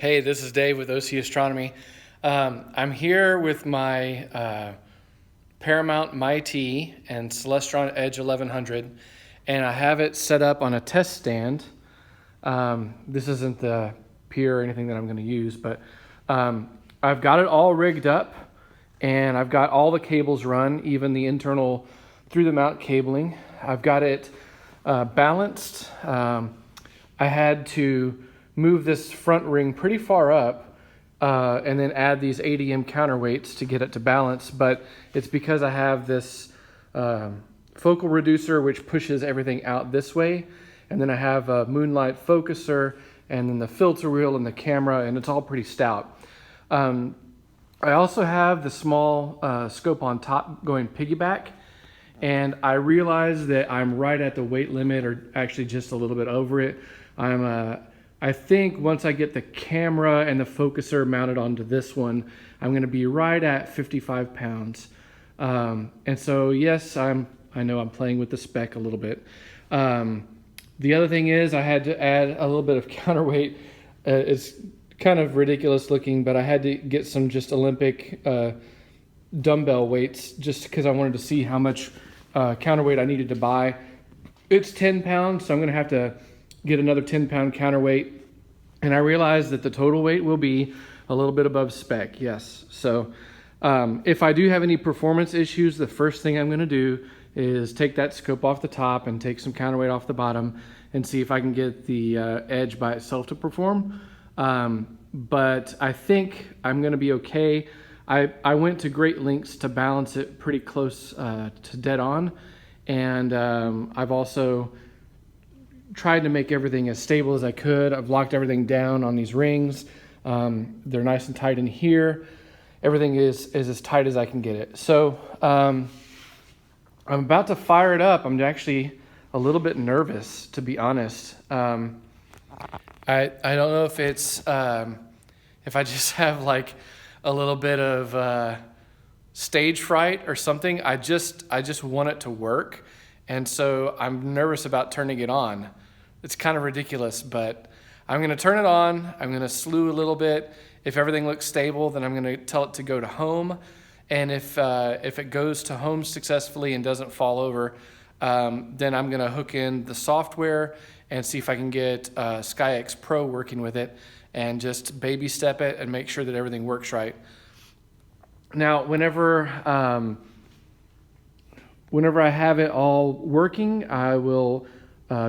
Hey, this is Dave with OC Astronomy. I'm here with my Paramount MyT and Celestron Edge 1100, and I have it set up on a test stand. This isn't the pier or anything that I'm going to use, but I've got it all rigged up, and I've got all the cables run, even the internal through the mount cabling. I've got it balanced. I had to move this front ring pretty far up and then add these ADM counterweights to get it to balance, but it's because I have this focal reducer which pushes everything out this way, and then I have a moonlight focuser and then the filter wheel and the camera, and it's all pretty stout. I also have the small scope on top going piggyback, and I realize that I'm right at the weight limit, or actually just a little bit over it. I think once I get the camera and the focuser mounted onto this one, I'm going to be right at 55 pounds. And so, yes, I know I'm playing with the spec a little bit. The other thing is I had to add a little bit of counterweight. It's kind of ridiculous looking, but I had to get some just Olympic dumbbell weights just because I wanted to see how much counterweight I needed to buy. It's 10 pounds, so I'm going to have to get another 10-pound counterweight, and I realized that the total weight will be a little bit above spec, yes. So if I do have any performance issues, the first thing I'm going to do is take that scope off the top and take some counterweight off the bottom and see if I can get the Edge by itself to perform. But I think I'm going to be okay. I went to great lengths to balance it pretty close to dead on, and I've also tried to make everything as stable as I could. I've locked everything down on these rings. They're nice and tight in here. Everything is as tight as I can get it. So I'm about to fire it up. I'm actually a little bit nervous, to be honest. I don't know if it's if I just have like a little bit of stage fright or something. I just want it to work, and so I'm nervous about turning it on. It's kind of ridiculous, but I'm going to turn it on. I'm going to slew a little bit. If everything looks stable, then I'm going to tell it to go to home. And if it goes to home successfully and doesn't fall over, then I'm going to hook in the software and see if I can get SkyX Pro working with it and just baby step it and make sure that everything works right. Now, whenever I have it all working, I will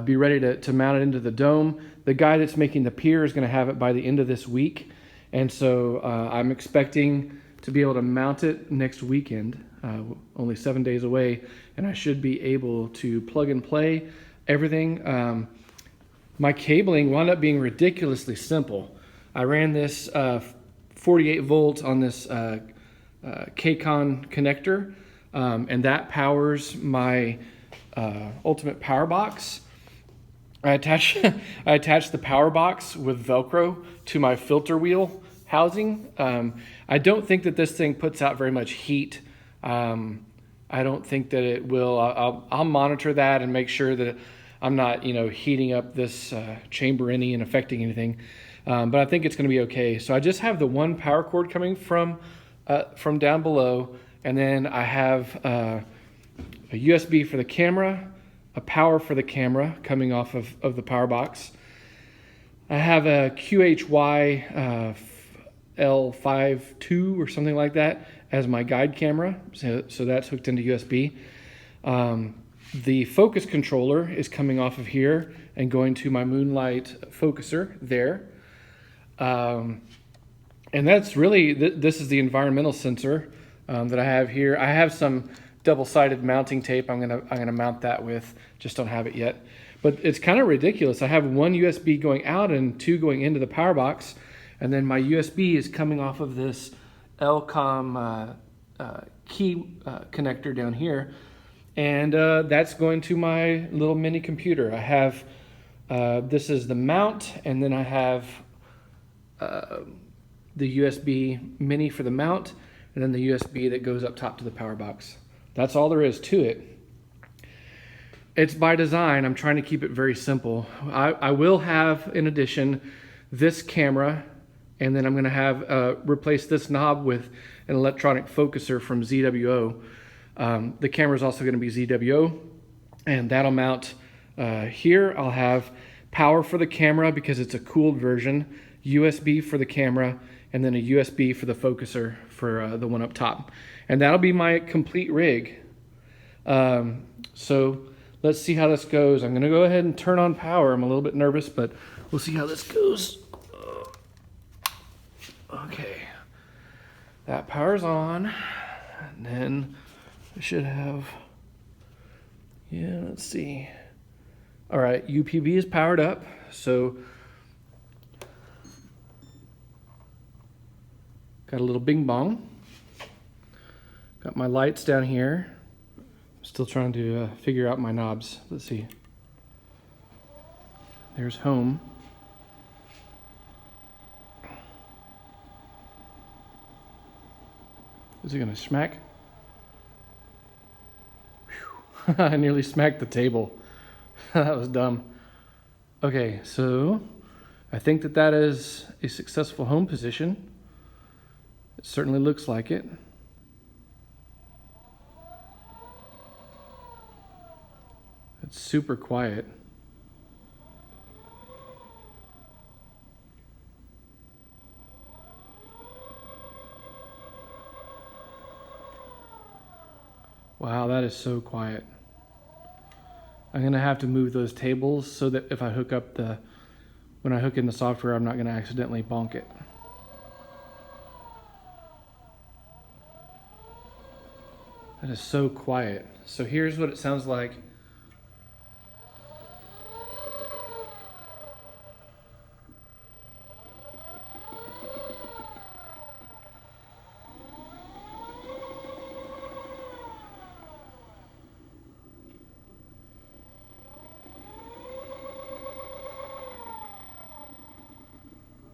be ready to mount it into the dome. The guy that's making the pier is going to have it by the end of this week, and so I'm expecting to be able to mount it next weekend, only 7 days away, and I should be able to plug and play everything. My cabling wound up being ridiculously simple. I ran this 48 volts on this K-Con connector, and that powers my ultimate power box. I attached the power box with Velcro to my filter wheel housing. I don't think that this thing puts out very much heat. I don't think that it will. I'll monitor that and make sure that I'm not, heating up this chamber any and affecting anything. But I think it's going to be okay. So I just have the one power cord coming from down below, and then I have a USB for the camera, a power for the camera coming off of the power box. I have a QHY L52 or something like that as my guide camera, so that's hooked into USB. The focus controller is coming off of here and going to my moonlight focuser there. And that's really, this is the environmental sensor that I have here. I have some double-sided mounting tape I'm gonna mount that with, just don't have it yet. But it's kind of ridiculous. I have one USB going out and two going into the power box, and then my USB is coming off of this Lcom key connector down here, and that's going to my little mini computer. I have this is the mount, and then I have the USB mini for the mount, and then the USB that goes up top to the power box. That's all there is to it. It's by design. I'm trying to keep it very simple. I will have, in addition, this camera And then I'm going to have replace this knob with an electronic focuser from ZWO. The camera is also going to be ZWO, and that'll mount here. I'll have power for the camera because it's a cooled version, USB for the camera, and then a USB for the focuser for the one up top. And that'll be my complete rig. So let's see how this goes. I'm going to go ahead and turn on power. I'm a little bit nervous, but we'll see how this goes. Okay, that power's on, and then I should have, let's see. All right, UPB is powered up, so got a little bing bong. Got my lights down here. Still trying to figure out my knobs. Let's see. There's home. Is it gonna smack? Whew. I nearly smacked the table. That was dumb. Okay, so I think that is a successful home position. It certainly looks like it. It's super quiet. Wow, that is so quiet. I'm gonna have to move those tables so that if I hook up when I hook in the software, I'm not gonna accidentally bonk it. That is so quiet. So here's what it sounds like.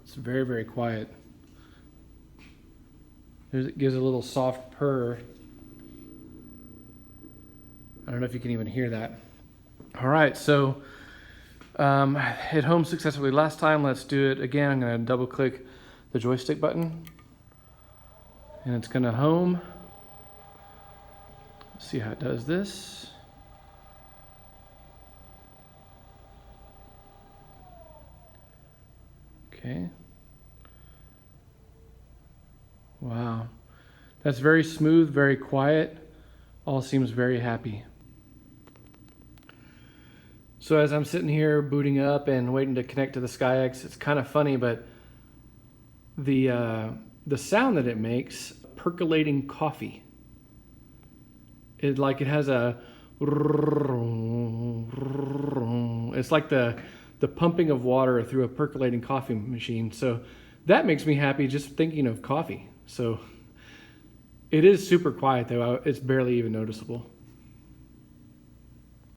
It's very, very quiet. It gives a little soft purr. I don't know if you can even hear that. All right, so hit home successfully last time. Let's do it again. I'm gonna double click the joystick button and it's gonna home. Let's see how it does this. Okay. Wow. That's very smooth, very quiet. All seems very happy. So as I'm sitting here booting up and waiting to connect to the SkyX, it's kind of funny, but the sound that it makes, percolating coffee. It has a, it's like the pumping of water through a percolating coffee machine. So that makes me happy just thinking of coffee. So it is super quiet though. It's barely even noticeable.